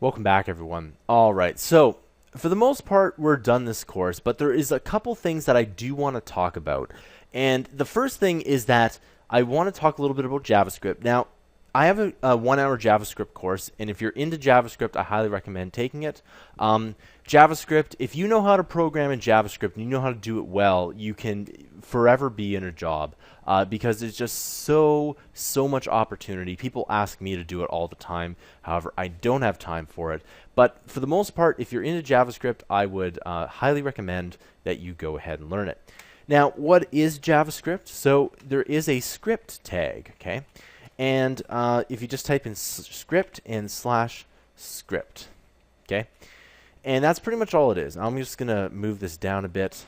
Welcome back, everyone. All right, so for the most part, we're done this course, but there is a couple things that I do want to talk about. And the first thing is that I want to talk a little bit about JavaScript. Now, I have a 1-hour JavaScript course, and if you're into JavaScript, I highly recommend taking it. JavaScript, if you know how to program in JavaScript and you know how to do it well, you can forever be in a job because there's just so much opportunity. People ask me to do it all the time. However, I don't have time for it. But for the most part, if you're into JavaScript, I would highly recommend that you go ahead and learn it. Now, what is JavaScript? So there is a script tag, okay? And if you just type in script and /script, okay? And that's pretty much all it is. I'm just going to move this down a bit,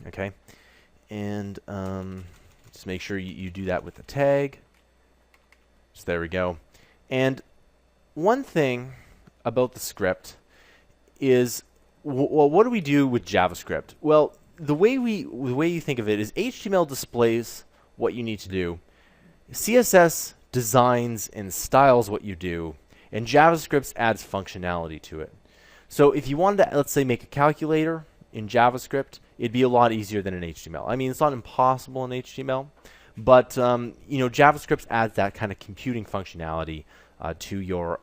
okay? And just make sure you do that with the tag. So there we go. And one thing about the script is, well, what do we do with JavaScript? Well, the way you think of it is HTML displays what you need to do. CSS designs and styles what you do, and JavaScript adds functionality to it. So if you wanted to, let's say, make a calculator in JavaScript, it'd be a lot easier than in HTML. I mean, it's not impossible in HTML, but you know, JavaScript adds that kind of computing functionality to your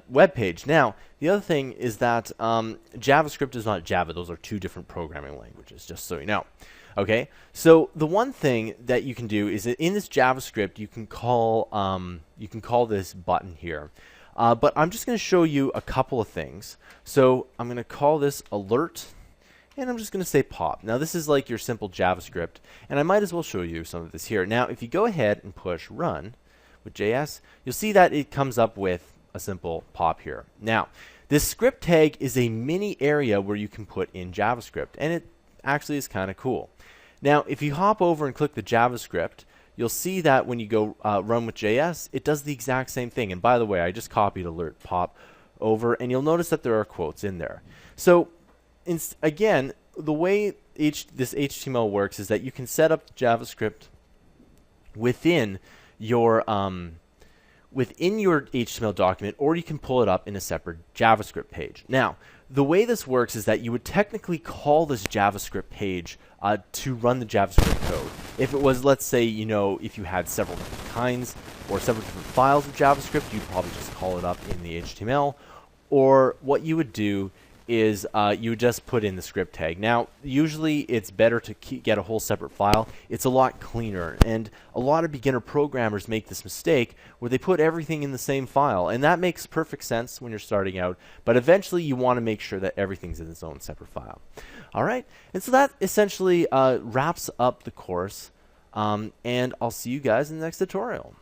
web page. Now, the other thing is that JavaScript is not Java. Those are two different programming languages, just so you know. Okay, so the one thing that you can do is that in this JavaScript you can call this button here, but I'm just going to show you a couple of things. So I'm going to call this alert, and I'm just going to say pop. Now this is like your simple JavaScript, and I might as well show you some of this here. Now if you go ahead and push run with JS, you'll see that it comes up with a simple pop here. Now this script tag is a mini area where you can put in JavaScript, and it actually is kind of cool. Now, if you hop over and click the JavaScript, you'll see that when you go run with JS, it does the exact same thing. And by the way, I just copied alert pop over, and you'll notice that there are quotes in there. So, again, the way this HTML works is that you can set up JavaScript within your HTML document, or you can pull it up in a separate JavaScript page. Now, the way this works is that you would technically call this JavaScript page to run the JavaScript code. If it was, let's say, you know, if you had several different kinds or several different files of JavaScript, you'd probably just call it up in the HTML. Or what you would do is you would just put in the script tag. Now, usually it's better to get a whole separate file. It's a lot cleaner, and a lot of beginner programmers make this mistake where they put everything in the same file, and that makes perfect sense when you're starting out, but eventually you want to make sure that everything's in its own separate file. All right, and so that essentially wraps up the course, and I'll see you guys in the next tutorial.